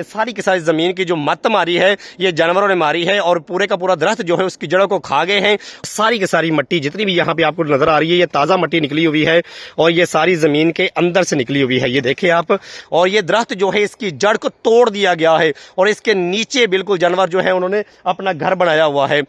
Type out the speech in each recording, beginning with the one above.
सारी की सारी जमीन की जो मत मारी है ये जानवरों ने मारी है और पूरे का पूरा दरख्त जो है उसकी जड़ों को खा गए हैं। सारी की सारी मट्टी जितनी भी यहाँ पे आपको नजर आ रही है ये ताज़ा मट्टी निकली हुई है और ये सारी जमीन के अंदर से निकली हुई है, ये देखिए आप। और ये दरख्त जो है इसकी जड़ को तोड़ दिया गया है और इसके नीचे बिल्कुल जानवर जो है उन्होंने अपना घर बनाया हुआ है।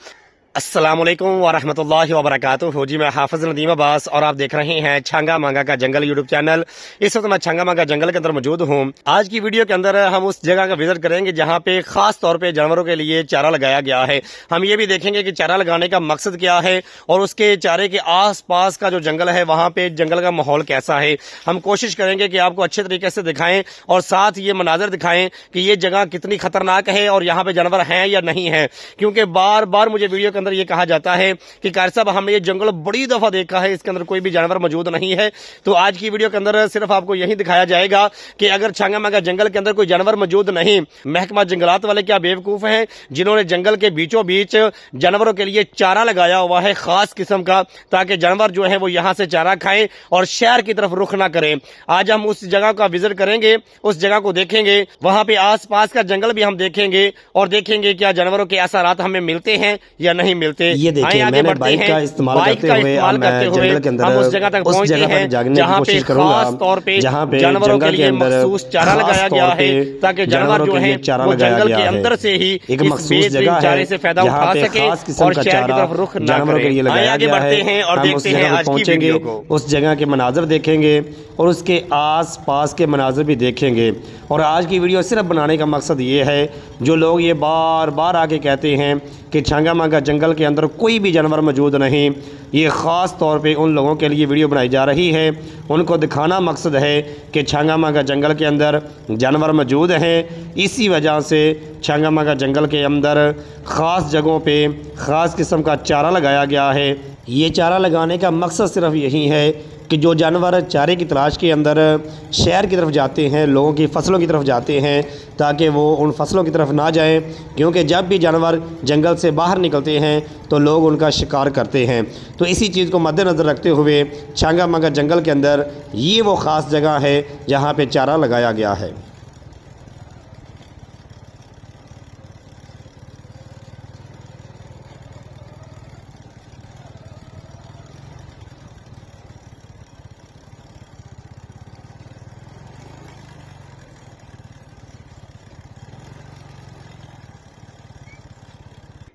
अस्सलामुअलैकुम वरहमतुल्लाहि वबरकातुहू। जी मैं हाफिज नदीम अब्बास और आप देख रहे हैं छांगा मांगा का जंगल यूट्यूब चैनल। इस वक्त मैं छांगा मांगा जंगल के अंदर मौजूद हूँ। आज की वीडियो के अंदर हम उस जगह का विजिट करेंगे जहाँ पे खास तौर पे जानवरों के लिए चारा लगाया गया है। हम ये भी देखेंगे कि चारा लगाने का मकसद क्या है और उसके चारे के आस पास का जो जंगल है वहाँ पे जंगल का माहौल कैसा है। हम कोशिश करेंगे कि आपको अच्छे तरीके से दिखाएं और साथ ये मनाजर दिखाएं कि ये जगह कितनी खतरनाक है और यहाँ पे जानवर हैं या नहीं है। क्योंकि बार बार मुझे वीडियो के अंदर ये कहा जाता है कि कारी साहब हमने ये जंगल बड़ी दफा देखा है, इसके अंदर कोई भी जानवर मौजूद नहीं है। तो आज की वीडियो के अंदर सिर्फ आपको यही दिखाया जाएगा कि अगर छांगा मांगा जंगल के अंदर कोई जानवर मौजूद नहीं, महकमा जंगलात वाले क्या बेवकूफ हैं जिन्होंने जंगल के बीचों बीच जानवरों के लिए चारा लगाया हुआ है खास किस्म का, ताकि जानवर जो है वो यहाँ से चारा खाएं और शहर की तरफ रुख ना करें। आज हम उस जगह का विजिट करेंगे, उस जगह को देखेंगे, वहां पे आस पास का जंगल भी हम देखेंगे और देखेंगे क्या जानवरों के असरात हमें मिलते हैं या नहीं मिलते। ये देखिए मैंने बाइक का इस्तेमाल करते हुए जंगल के अंदर उस जगह तक पहुंचते हैं जहां पे खास तौर पे जानवरों के लिए मखसूस चारा लगाया गया है ताकि जानवर जो है वो जंगल के अंदर से ही एक मखसूस जगह है से फायदा उठा सके और शहर की तरफ रुख ना करें। आगे बढ़ते हैं और देखते हैं आज की वीडियो को। उस जगह के मनाजर देखेंगे और उसके आस पास के मनाजर भी देखेंगे। और आज की वीडियो सिर्फ बनाने का मकसद ये है, जो लोग ये बार बार आके कहते हैं कि छांगा मांगा जंगल के अंदर कोई भी जानवर मौजूद नहीं, ये ख़ास तौर पे उन लोगों के लिए वीडियो बनाई जा रही है। उनको दिखाना मकसद है कि छांगा मांगा जंगल के अंदर जानवर मौजूद हैं। इसी वजह से छांगा मांगा जंगल के अंदर ख़ास जगहों पे ख़ास किस्म का चारा लगाया गया है। ये चारा लगाने का मकसद सिर्फ यही है कि जो जानवर चारे की तलाश के अंदर शहर की तरफ जाते हैं, लोगों की फसलों की तरफ जाते हैं, ताकि वो उन फसलों की तरफ ना जाएं। क्योंकि जब भी जानवर जंगल से बाहर निकलते हैं तो लोग उनका शिकार करते हैं। तो इसी चीज़ को मद्देनज़र रखते हुए छांगा मांगा जंगल के अंदर ये वो ख़ास जगह है जहाँ पे चारा लगाया गया है।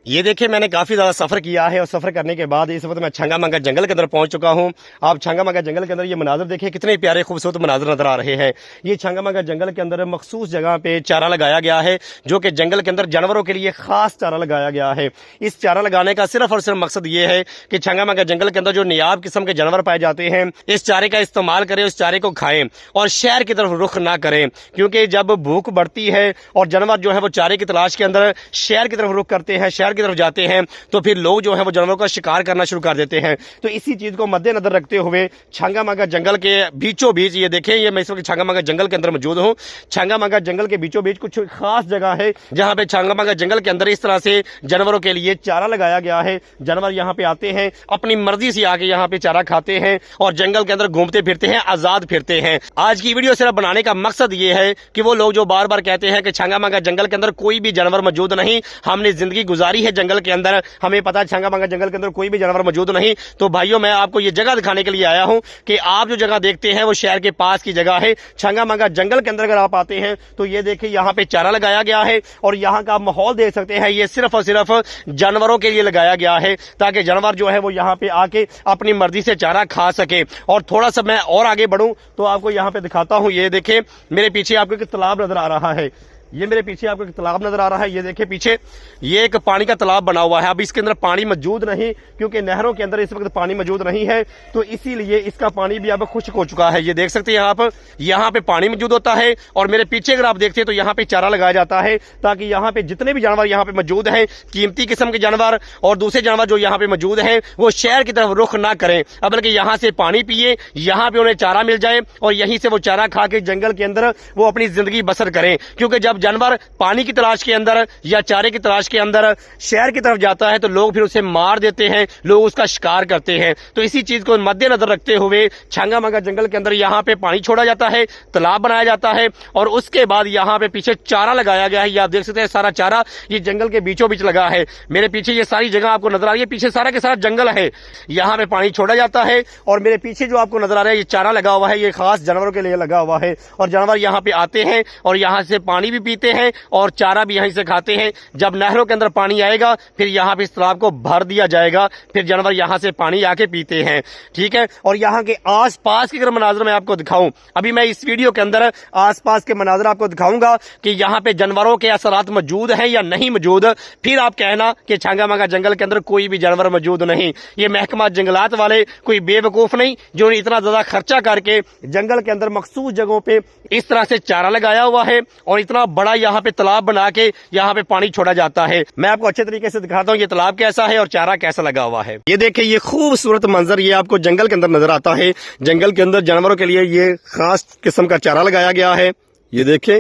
ये देखिए मैंने काफ़ी ज़्यादा सफ़र किया है और सफ़र करने के बाद इस वक्त मैं छांगा मांगा जंगल के अंदर पहुंच चुका हूं। आप छांगा मांगा जंगल के अंदर ये मनाजर देखिए, कितने प्यारे खूबसूरत मनाजर नज़र आ रहे हैं। ये छांगा मांगा जंगल के अंदर मखसूस जगह पे चारा लगाया गया है, जो कि जंगल के अंदर जानवरों के लिए ख़ास चारा लगाया गया है। इस चारा लगाने का सिर्फ और सिर्फ मकसद ये है कि छांगा मांगा जंगल के अंदर जो नियाब किस्म के जानवर पाए जाते हैं इस चारे का इस्तेमाल करें, उस चारे को खाएं और शहर की तरफ रुख ना करें। क्योंकि जब भूख बढ़ती है और जानवर जो है वो चारे की तलाश के अंदर शहर की तरफ रुख करते हैं, शहर की तरफ जाते हैं, तो फिर लोग जो है वो जानवरों का शिकार करना शुरू कर देते हैं। तो इसी चीज को मद्देनजर रखते हुए छांगा मांगा जंगल के बीचों बीच, ये देखें ये मैं इस वक्त छांगा मांगा जंगल के अंदर मौजूद हूं। छांगा मांगा जंगल के बीचों बीच कुछ खास जगह है जहां पे छांगा मांगा जंगल के अंदर इस तरह से जानवरों के लिए चारा लगाया गया है। जानवर यहाँ पे आते हैं, अपनी मर्जी से आके यहाँ पे चारा खाते हैं और जंगल के अंदर घूमते फिरते हैं, आजाद फिरते हैं। आज की वीडियो सिर्फ बनाने का मकसद ये है कि वो लोग जो बार बार कहते हैं कि छांगा मांगा जंगल के अंदर कोई भी जानवर मौजूद नहीं, हमने जिंदगी गुजारी है जंगल के अंदर, हमें पता है छांगा मांगा जंगल के अंदर कोई भी जानवर मौजूद नहीं। तो भाइयों मैं आपको ये जगह दिखाने के लिए आया हूं कि आप जो जगह देखते हैं वो शहर के पास की जगह है। छांगा मांगा जंगल के अंदर अगर आप आते हैं तो ये देखिए यहाँ पे चारा लगाया गया है और यहाँ का माहौल देख सकते हैं। ये सिर्फ और सिर्फ जानवरों के लिए लगाया गया है ताकि जानवर जो है वो यहाँ पे आके अपनी मर्जी से चारा खा सके। और थोड़ा सा मैं और आगे बढ़ूं तो आपको यहाँ पे दिखाता हूँ। ये देखें मेरे पीछे आपको एक तालाब नजर आ रहा है, ये मेरे पीछे आपको एक तालाब नजर आ रहा है। ये देखिए पीछे ये एक पानी का तालाब बना हुआ है। अब इसके अंदर पानी मौजूद नहीं, क्योंकि नहरों के अंदर इस वक्त पानी मौजूद नहीं है, तो इसीलिए इसका पानी भी अब खुश्क हो चुका है। ये देख सकते हैं आप, यहाँ पे पानी मौजूद होता है और मेरे पीछे अगर आप देखते हैं तो यहाँ पे चारा लगाया जाता है ताकि यहाँ पे जितने भी जानवर यहाँ पे मौजूद हैं, कीमती किस्म के जानवर और दूसरे जानवर जो यहाँ पे मौजूद हैं, वो शहर की तरफ रुख ना करें, बल्कि यहाँ से पानी पिए, यहाँ पे उन्हें चारा मिल जाए और यहीं से वो चारा खा के जंगल के अंदर वो अपनी जिंदगी बसर करें। क्योंकि जब जानवर पानी की तलाश के अंदर या चारे की तलाश के अंदर शहर की तरफ जाता है तो लोग फिर उसे मार देते हैं, लोग उसका शिकार करते हैं। तो इसी चीज को मद्देनजर रखते हुए छांगा मांगा जंगल के अंदर यहाँ पे पानी छोड़ा जाता है, तालाब बनाया जाता है और उसके बाद यहाँ पे पीछे चारा लगाया गया है। ये आप देख सकते हैं, सारा चारा ये जंगल के बीचों बीच लगा है। मेरे पीछे ये सारी जगह आपको नजर आ रही है, पीछे सारा के सारा जंगल है। यहाँ पे पानी छोड़ा जाता है और मेरे पीछे जो आपको नजर आ रहा है ये चारा लगा हुआ है, ये खास जानवरों के लिए लगा हुआ है और जानवर यहाँ पे आते हैं और यहाँ से पानी भी पीते हैं और चारा भी यहीं से खाते हैं। जब नहरों के अंदर पानी आएगा फिर यहाँ पे इस तालाब को भर दिया जाएगा, फिर जानवर यहाँ से पानी आके पीते हैं। ठीक है, और यहाँ के आस पास के अगर मनाजर मैं आपको दिखाऊं, अभी मैं इस वीडियो के अंदर आस पास के मनाजर आपको दिखाऊंगा कि यहाँ पे जानवरों के असरात मौजूद हैं या नहीं मौजूद। फिर आप कहना कि छांगा मांगा जंगल के अंदर कोई भी जानवर मौजूद नहीं। ये महकमा जंगलात वाले कोई बेवकूफ नहीं जो इतना ज्यादा खर्चा करके जंगल के अंदर मखसूस जगहों पे इस तरह से चारा लगाया हुआ है और इतना बड़ा यहाँ पे तालाब बना के यहाँ पे पानी छोड़ा जाता है। मैं आपको अच्छे तरीके से दिखाता हूँ ये तालाब कैसा है और चारा कैसा लगा हुआ है। ये देखिए, ये खूबसूरत मंजर ये आपको जंगल के अंदर नजर आता है। जंगल के अंदर जानवरों के लिए ये खास किस्म का चारा लगाया गया है। ये देखें,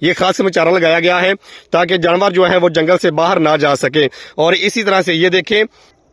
ये खास किस्म चारा लगाया गया है ताकि जानवर जो है वो जंगल से बाहर ना जा सके। और इसी तरह से ये देखें,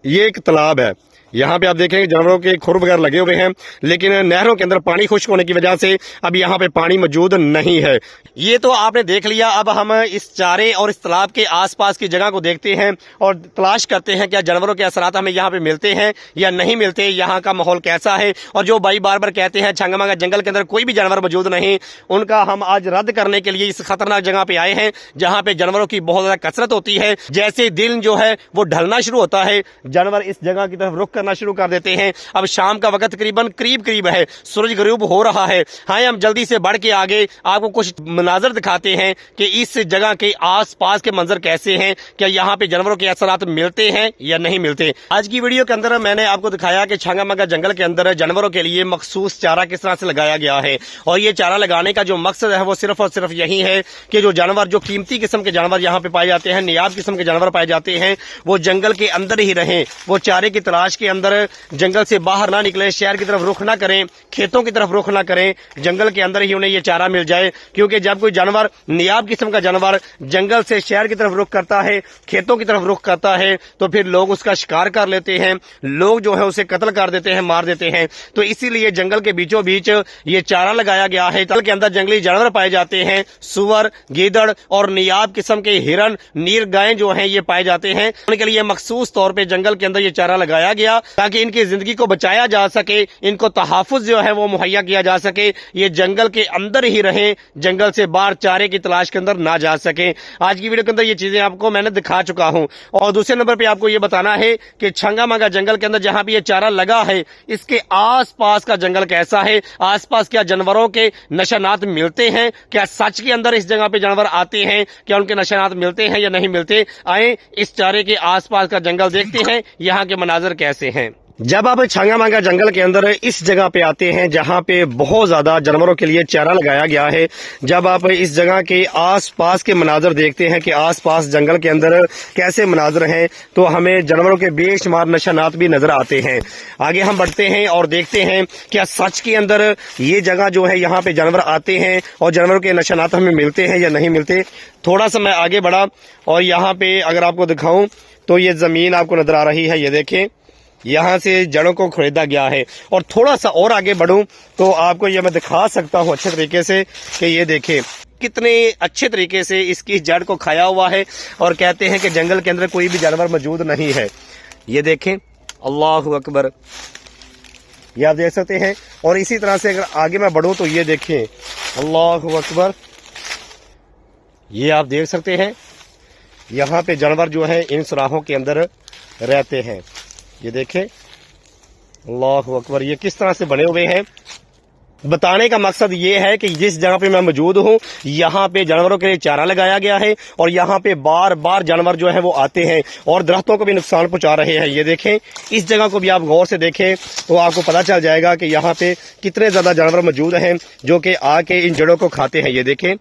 ये एक तालाब है, यहाँ पे आप देखेंगे जानवरों के खुर वगैरह लगे हुए हैं, लेकिन नहरों के अंदर पानी खुश्क होने की वजह से अब यहाँ पे पानी मौजूद नहीं है। ये तो आपने देख लिया। अब हम इस चारे और इस तालाब के आसपास की जगह को देखते हैं और तलाश करते हैं क्या जानवरों के असरात हमें यहाँ पे मिलते हैं या नहीं मिलते, यहाँ का माहौल कैसा है। और जो भाई बार बार कहते हैं छांगा मांगा जंगल के अंदर कोई भी जानवर मौजूद नहीं, उनका हम आज रद्द करने के लिए इस खतरनाक जगह पे आए हैं जहाँ पे जानवरों की बहुत ज्यादा कसरत होती है। जैसे दिन जो है वो ढलना शुरू होता है, जानवर इस जगह की तरफ रुख करना शुरू कर देते हैं। अब शाम का वक्त तकरीबन करीब है, सूरज गरूब हो रहा है। हाँ, हम जल्दी से बढ़ के आगे आपको कुछ मनाजर दिखाते हैं कि इस जगह के आसपास के मंजर कैसे हैं, क्या यहाँ पे जानवरों के असरात मिलते हैं या नहीं मिलते। आज की वीडियो के अंदर मैंने आपको दिखाया कि छांगा मांगा जंगल के अंदर जानवरों के लिए मखसूस चारा किस तरह से लगाया गया है और ये चारा लगाने का जो मकसद है वो सिर्फ और सिर्फ यही है कि जो जानवर, जो कीमती किस्म के जानवर यहाँ पे पाए जाते हैं, नियाब किस्म के जानवर पाए जाते हैं, वो जंगल के अंदर ही रहें, वो चारे की तलाश के अंदर जंगल से बाहर ना निकले, शहर की तरफ रुख ना करें, खेतों की तरफ रुख ना करें, जंगल के अंदर ही उन्हें ये चारा मिल जाए। क्योंकि जब कोई जानवर, नियाब किस्म का जानवर जंगल से शहर की तरफ रुख करता है, खेतों की तरफ रुख करता है, तो फिर लोग उसका शिकार कर लेते हैं, लोग जो है उसे कत्ल कर देते हैं, मार देते हैं। तो इसीलिए जंगल के बीचों बीच ये चारा लगाया गया है। तल के अंदर जंगली जानवर पाए जाते हैं, सुअर, गीदड़ और नियाब किस्म के हिरन, नीर गायें जो हैं ये पाए जाते हैं। उनके लिए मखसूस तौर पे जंगल के अंदर ये चारा लगाया गया ताकि इनकी जिंदगी को बचाया जा सके, इनको तहफ़्फ़ुज़ जो है वो मुहैया किया जा सके, ये जंगल के अंदर ही रहें, जंगल से बाहर चारे की तलाश के अंदर ना जा सके। आज की वीडियो के अंदर ये चीजें आपको मैंने दिखा चुका हूं। और दूसरे नंबर पे आपको ये बताना है कि छांगा मांगा जंगल के अंदर जहां भी ये चारा लगा है, इसके आस पास का जंगल कैसा है, आस पास क्या जानवरों के निशानात मिलते हैं, क्या सच के अंदर इस जगह पे जानवर आते हैं, क्या उनके निशानात मिलते हैं या नहीं मिलते। आए इस चारे के आस पास का जंगल देखते हैं, यहाँ के मनाजर कैसे हैं। जब आप छांगा मांगा जंगल के अंदर इस जगह पे आते हैं जहां पे बहुत ज्यादा जानवरों के लिए चारा लगाया गया है, जब आप इस जगह के आस पास के मनाजर देखते हैं कि आस पास जंगल के अंदर कैसे मनाजर हैं, तो हमें जानवरों के बेशुमार निशानात भी नजर आते हैं। आगे हम बढ़ते हैं और देखते हैं क्या सच के अंदर ये जगह जो है यहाँ पे जानवर आते हैं और जानवरों के निशानात हमें मिलते हैं या नहीं मिलते। थोड़ा सा मैं आगे बढ़ा और यहाँ पे अगर आपको दिखाऊं तो ये जमीन आपको नजर आ रही है, ये देखें, यहाँ से जड़ों को खरीदा गया है। और थोड़ा सा और आगे बढ़ूं तो आपको ये मैं दिखा सकता हूँ अच्छे तरीके से कि ये देखें कितने अच्छे तरीके से इसकी जड़ को खाया हुआ है और कहते हैं कि जंगल के अंदर कोई भी जानवर मौजूद नहीं है। ये देखें, अल्लाहु अकबर, ये आप देख सकते हैं। और इसी तरह से अगर आगे मैं बढ़ूं तो ये देखें, अल्लाहु अकबर, ये आप देख सकते हैं यहाँ पे जानवर जो है इन सुराहों के अंदर रहते हैं। ये देखें, अल्लाहु अकबर, ये किस तरह से बने हुए हैं। बताने का मकसद ये है कि जिस जगह पे मैं मौजूद हूँ यहाँ पे जानवरों के लिए चारा लगाया गया है और यहाँ पे बार बार जानवर जो है वो आते हैं और दरख्तों को भी नुकसान पहुंचा रहे हैं। ये देखें, इस जगह को भी आप गौर से देखें तो आपको पता चल जाएगा कि यहाँ पे कितने ज्यादा जानवर मौजूद हैं जो कि आके इन जड़ों को खाते हैं। ये देखें,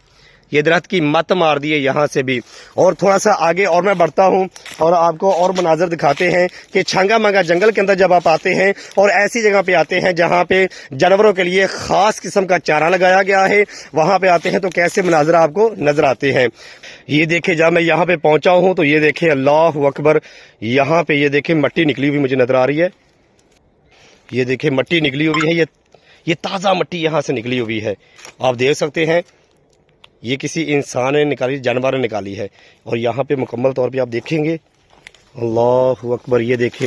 ये दरख्त की मत मार दी है यहाँ से भी। और थोड़ा सा आगे और मैं बढ़ता हूँ और आपको और मनाजर दिखाते हैं कि छंगा मंगा जंगल के अंदर जब आप आते हैं और ऐसी जगह पे आते हैं जहाँ पे जानवरों के लिए खास किस्म का चारा लगाया गया है, वहां पे आते हैं तो कैसे मनाजर आपको नजर आते हैं। ये देखे जब मैं यहाँ पे पहुंचा हूँ तो ये देखे अल्लाह अकबर, यहाँ पे ये देखे मट्टी निकली हुई मुझे नजर आ रही है। ये देखे मट्टी निकली हुई है, ये ताज़ा मट्टी यहाँ से निकली हुई है, आप देख सकते हैं। ये किसी इंसान ने निकाली, जानवर ने निकाली है। और यहाँ पे मुकम्मल तौर पे आप देखेंगे अल्लाह अकबर, ये देखें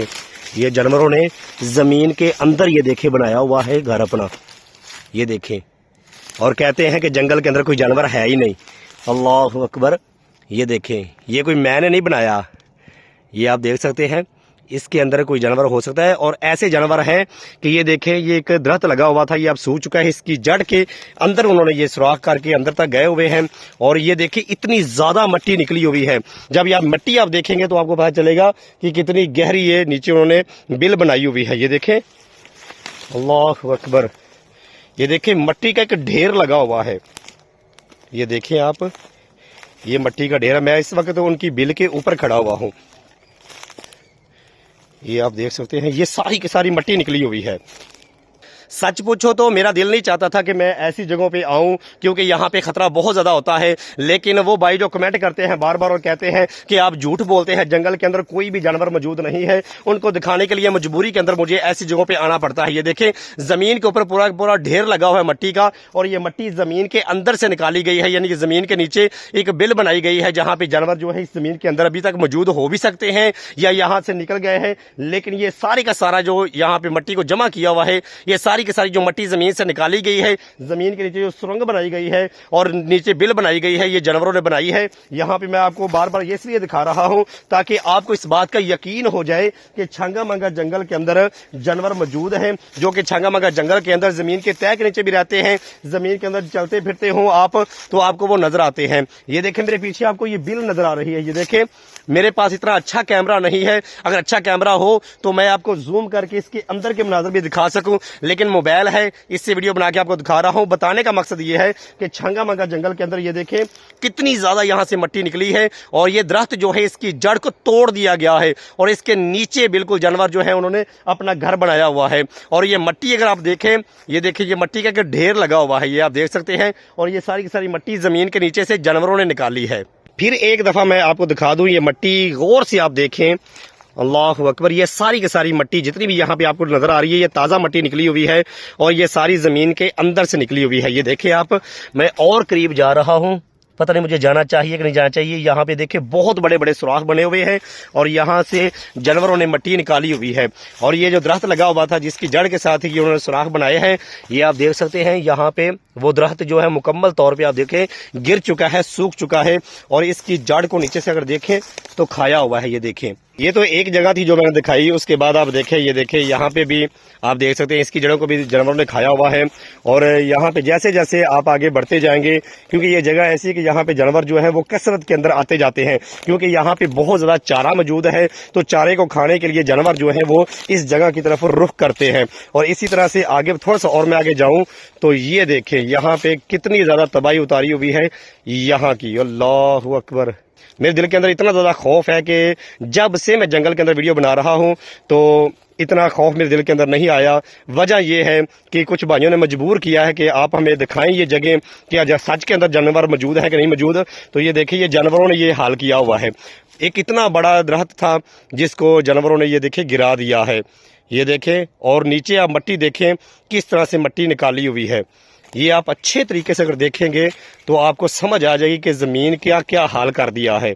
ये जानवरों ने ज़मीन के अंदर ये देखे बनाया हुआ है घर अपना, ये देखें। और कहते हैं कि जंगल के अंदर कोई जानवर है ही नहीं। अल्लाह अकबर, ये देखें ये कोई मैंने नहीं बनाया, ये आप देख सकते हैं इसके अंदर कोई जानवर हो सकता है। और ऐसे जानवर हैं कि ये देखें ये एक दरख्त लगा हुआ था, ये अब सूख चुका है, इसकी जड़ के अंदर उन्होंने ये सुराख करके अंदर तक गए हुए हैं। और ये देखें इतनी ज़्यादा मट्टी निकली हुई है। जब ये मट्टी आप देखेंगे तो आपको पता चलेगा कि कितनी गहरी ये नीचे उन्होंने बिल बनाई हुई है। ये देखें अल्लाह अकबर, ये देखें मट्टी का एक ढेर लगा हुआ है, ये देखें आप, ये मट्टी का ढेर है। मैं इस वक्त तो उनकी बिल के ऊपर खड़ा हुआ हूँ, ये आप देख सकते हैं, ये सारी की सारी मट्टी निकली हुई है। सच पूछो तो मेरा दिल नहीं चाहता था कि मैं ऐसी जगहों पे आऊं, क्योंकि यहाँ पे खतरा बहुत ज़्यादा होता है। लेकिन वो भाई जो कमेंट करते हैं बार बार और कहते हैं कि आप झूठ बोलते हैं, जंगल के अंदर कोई भी जानवर मौजूद नहीं है, उनको दिखाने के लिए मजबूरी के अंदर मुझे ऐसी जगहों पे आना पड़ता है। ये देखें ज़मीन के ऊपर पूरा पूरा ढेर लगा हुआ है मट्टी का, और ये मट्टी ज़मीन के अंदर से निकाली गई है, यानी कि ज़मीन के नीचे एक बिल बनाई गई है जहाँ पे जानवर जो है इस ज़मीन के अंदर अभी तक मौजूद हो भी सकते हैं या यहाँ से निकल गए हैं। लेकिन ये सारी का सारा जो यहाँ पे मट्टी को जमा किया हुआ है, ये सारी की सारी जो मट्टी जमीन से निकाली गई है, जमीन के नीचे जो सुरंग बनाई गई है और नीचे बिल बनाई गई है, ये जानवरों ने बनाई है। यहाँ पे मैं आपको बार बार इसलिए दिखा रहा हूँ ताकि आपको इस बात का यकीन हो जाए कि छंगा मंगा जंगल के अंदर जानवर मौजूद हैं, जो कि छंगा मंगा जंगल के अंदर जमीन के तह के नीचे भी रहते हैं। जमीन के अंदर चलते फिरते हो आप तो आपको वो नजर आते हैं। ये देखें मेरे पीछे आपको ये बिल नजर आ रही है, ये देखें। मेरे पास इतना अच्छा कैमरा नहीं है, अगर अच्छा कैमरा हो तो मैं आपको जूम करके इसके अंदर के मनाजर भी दिखा सकूं, लेकिन मोबाइल है, इससे वीडियो बना के आपको दिखा रहा हूं। बताने का मकसद ये है कि छंगा मंगा जंगल के अंदर ये देखें कितनी ज्यादा यहां से मट्टी निकली है, और ये दरख्त जो है इसकी जड़ को तोड़ दिया गया है, और इसके नीचे बिल्कुल जानवर जो है उन्होंने अपना घर बनाया हुआ है। और ये मट्टी अगर आप देखें, ये देखिए ये मट्टी का ढेर लगा हुआ है, ये आप देख सकते हैं। और ये सारी की सारी मट्टी जमीन के नीचे से जानवरों ने निकाली है। फिर एक दफा मैं आपको दिखा दूं, ये मट्टी गौर से आप देखें, अल्लाह अकबर, ये सारी की सारी मट्टी जितनी भी यहाँ पे आपको नजर आ रही है, ये ताज़ा मट्टी निकली हुई है और ये सारी ज़मीन के अंदर से निकली हुई है। ये देखें आप, मैं और करीब जा रहा हूँ, पता नहीं मुझे जाना चाहिए कि नहीं जाना चाहिए। यहाँ पे देखें बहुत बड़े बड़े सुराख बने हुए हैं और यहाँ से जानवरों ने मट्टी निकाली हुई है। और ये जो दरख्त लगा हुआ था जिसकी जड़ के साथ ही उन्होंने सुराख बनाए हैं, ये आप देख सकते हैं। यहाँ पे वो दरख्त जो है मुकम्मल तौर पे आप देखें गिर चुका है, सूख चुका है, और इसकी जड़ को नीचे से अगर देखें तो खाया हुआ है। ये देखें, ये तो एक जगह थी जो मैंने दिखाई, उसके बाद आप देखें, ये देखें यहाँ पे भी आप देख सकते हैं इसकी जड़ों को भी जानवरों ने खाया हुआ है। और यहाँ पे जैसे जैसे आप आगे बढ़ते जाएंगे, क्योंकि ये जगह ऐसी है कि यहाँ पे जानवर जो है वो कसरत के अंदर आते जाते हैं, क्योंकि यहाँ पे बहुत ज़्यादा चारा मौजूद है, तो चारे को खाने के लिए जानवर जो है वो इस जगह की तरफ रुख करते हैं। और इसी तरह से आगे थोड़ा सा और मैं आगे जाऊँ तो ये देखें यहाँ पे कितनी ज़्यादा तबाही उतारी हुई है यहाँ की। अल्लाह अकबर, मेरे दिल के अंदर इतना ज़्यादा खौफ है कि जब से मैं जंगल के अंदर वीडियो बना रहा हूँ तो इतना खौफ मेरे दिल के अंदर नहीं आया। वजह यह है कि कुछ भाइयों ने मजबूर किया है कि आप हमें दिखाएं ये जगह क्या सच के अंदर जानवर मौजूद है कि नहीं मौजूद। तो ये देखिए ये जानवरों ने ये हाल किया हुआ है। एक इतना बड़ा दरख्त था जिसको जानवरों ने ये देखे गिरा दिया है, ये देखें। और नीचे आप मट्टी देखें किस तरह से मट्टी निकाली हुई है। ये आप अच्छे तरीके से अगर देखेंगे तो आपको समझ आ जाएगी कि ज़मीन क्या क्या हाल कर दिया है।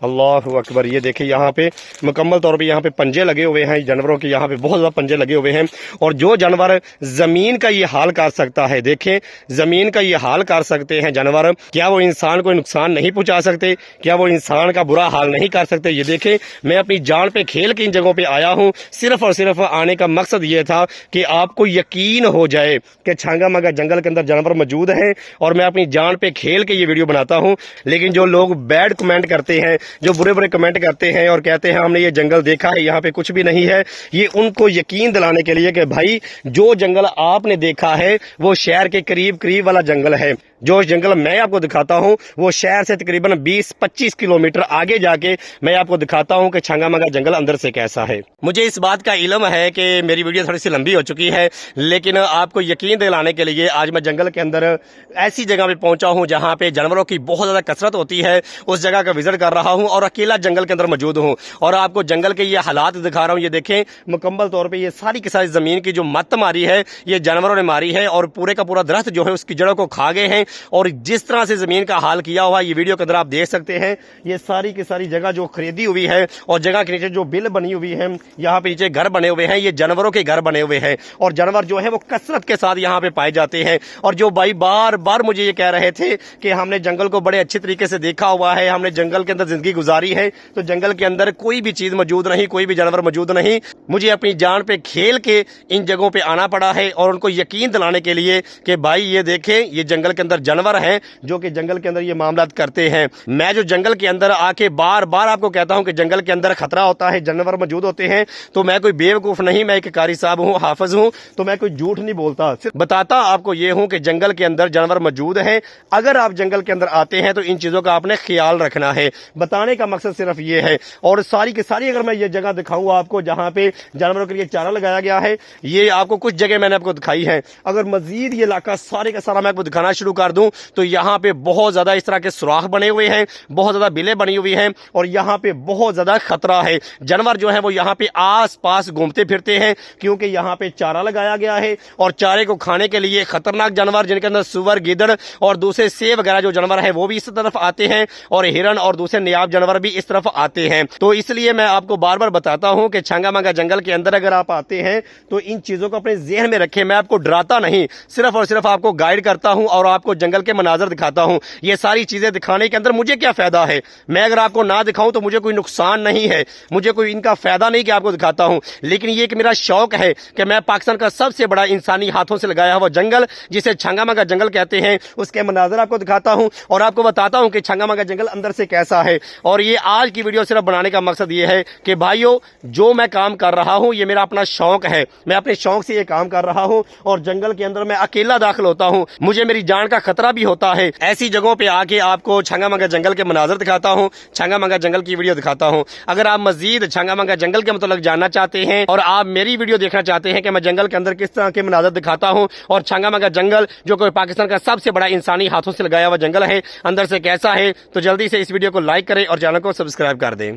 अल्लाह अकबर, ये देखिए यहाँ पे मुकम्मल तौर पे यहाँ पे पंजे लगे हुए हैं जानवरों के, यहाँ पे बहुत ज़्यादा पंजे लगे हुए हैं। और जो जानवर ज़मीन का ये हाल कर सकता है, देखें ज़मीन का ये हाल कर सकते हैं जानवर, क्या वो इंसान को नुकसान नहीं पहुँचा सकते? क्या वो इंसान का बुरा हाल नहीं कर सकते? ये देखें, मैं अपनी जान पे खेल के इन जगहों पर आया हूँ। सिर्फ और सिर्फ आने का मकसद ये था कि आपको यकीन हो जाए कि छंगा मंगा जंगल के अंदर जानवर मौजूद हैं, और मैं अपनी जान पे खेल के ये वीडियो बनाता हूँ। लेकिन जो लोग बैड कमेंट करते हैं, जो बुरे बुरे कमेंट करते हैं और कहते हैं हमने ये जंगल देखा है, यहाँ पे कुछ भी नहीं है, ये उनको यकीन दिलाने के लिए कि भाई जो जंगल आपने देखा है वो शहर के करीब करीब वाला जंगल है। जो जंगल मैं आपको दिखाता हूँ वो शहर से तकरीबन 20-25 किलोमीटर आगे जाके मैं आपको दिखाता हूँ कि छंगा मंगा जंगल अंदर से कैसा है। मुझे इस बात का इल्म है कि मेरी वीडियो थोड़ी सी लंबी हो चुकी है, लेकिन आपको यकीन दिलाने के लिए आज मैं जंगल के अंदर ऐसी जगह पे पहुंचा हूं जहां पे जानवरों की बहुत ज्यादा कसरत होती है। उस जगह का विजिट कर रहा हूं और अकेला जंगल के अंदर मौजूद हूं और आपको जंगल के ये हालात दिखा रहा हूं। ये देखें, मुकम्मल तौर पे ये सारी की सारी जमीन की जो मत मारी है ये जानवरों ने मारी है और पूरे का पूरा दरख्त जो है उसकी जड़ों को खा गए हैं। और जिस तरह से जमीन का हाल किया हुआ ये वीडियो के अंदर आप देख सकते हैं। ये सारी की सारी जगह जो खरीदी हुई है और जगह के नीचे जो बिल बनी हुई है, यहाँ पे नीचे घर बने हुए हैं, ये जानवरों के घर बने हुए हैं और जानवर जो है वो कसरत के साथ यहाँ पे पाए जाते हैं। और जो भाई बार बार मुझे ये कह रहे थे कि हमने जंगल को बड़े अच्छे तरीके से देखा हुआ है, हमने जंगल के अंदर जिंदगी गुजारी है, तो जंगल के अंदर कोई भी चीज मौजूद नहीं, कोई भी जानवर मौजूद नहीं। मुझे अपनी जान पे खेल के इन जगहों पे आना पड़ा है और उनको यकीन दिलाने के लिए कि भाई ये देखें, ये जंगल के अंदर जानवर हैं जो कि जंगल के अंदर ये मामलात करते हैं। मैं जो जंगल के अंदर आके बार बार आपको कहता हूं कि जंगल के अंदर खतरा होता है, जानवर मौजूद होते हैं, तो मैं कोई बेवकूफ नहीं, मैं एक कारी साहब हूं, हाफिज हूं, तो मैं कोई झूठ नहीं बोलता। सिर्फ बताता आपको ये हूं कि जंगल के अंदर जानवर मौजूद हैं। अगर आप जंगल के अंदर आते हैं तो इन चीजों का आपने ख्याल रखना है। बताने का मकसद सिर्फ ये है। और सारी की सारी अगर मैं ये जगह दिखाऊं आपको जहां पे जानवरों के लिए चारा लगाया गया है, ये आपको कुछ जगह मैंने आपको दिखाई है। अगर मजीद ये इलाका सारे का सारा मैं आपको दिखाना शुरू कर दूं तो यहाँ पे बहुत ज्यादा इस तरह के सुराख बने हुए हैं, बहुत ज्यादा बिलें बनी हुई हैं और यहाँ पे बहुत ज्यादा खतरा है। जानवर जो है वो यहाँ पे आस पास घूमते फिरते हैं क्योंकि यहाँ पे चारा लगाया गया है और चारे को खाने के लिए खतरनाक जानवर जिनके अंदर सुअर, गिदड़ और दूसरे सेब वगैरह जो जानवर है वो भी इस तरफ आते हैं और हिरन और दूसरे नियाब जानवर भी इस तरफ आते हैं। तो इसलिए मैं आपको बार बार बताता हूं कि छंगा मंगा जंगल के अंदर अगर आप आते हैं तो इन चीजों को अपने ज़हन में रखें। मैं आपको डराता नहीं, सिर्फ और सिर्फ आपको गाइड करता हूं और आपको जंगल के मनाजर दिखाता हूं। ये सारी चीजें दिखाने के अंदर मुझे क्या फायदा है? मैं अगर आपको ना दिखाऊं तो मुझे कोई नुकसान नहीं है, मुझे कोई इनका फायदा नहीं कि आपको दिखाता हूं, लेकिन ये एक मेरा शौक है कि मैं पाकिस्तान का सबसे बड़ा इंसानी हाथों से लगाया हुआ जंगल जिसे छंगा मंगा जंगल कहते हैं उसके मनाजर आपको दिखाता हूं और आपको बताता हूं कि छंगा मंगा जंगल अंदर से कैसा है। और ये आज की वीडियो सिर्फ बनाने का मकसद ये है कि भाइयों, जो मैं काम कर रहा हूं ये मेरा अपना शौक है, मैं अपने शौक से ये काम कर रहा हूं और जंगल के अंदर मैं अकेला दाखिल होता हूं, मुझे मेरी जान का खतरा भी होता है। ऐसी जगहों पे आके आपको छंगा मंगा जंगल के मनाजर दिखाता हूं, छंगा मंगा जंगल की वीडियो दिखाता हूं। अगर आप मजीद छंगा मंगा जंगल के मतलब जानना चाहते हैं और आप मेरी वीडियो देखना चाहते हैं कि मैं जंगल के अंदर किस तरह के मनाजर दिखाता हूं और छंगा मंगा जंगल जो कि पाकिस्तान का सबसे बड़ा इंसानी हाथों से लगाया हुआ जंगल है अंदर से कैसा है, तो जल्दी से इस वीडियो को लाइक करें और चैनल को सब्सक्राइब कर दें।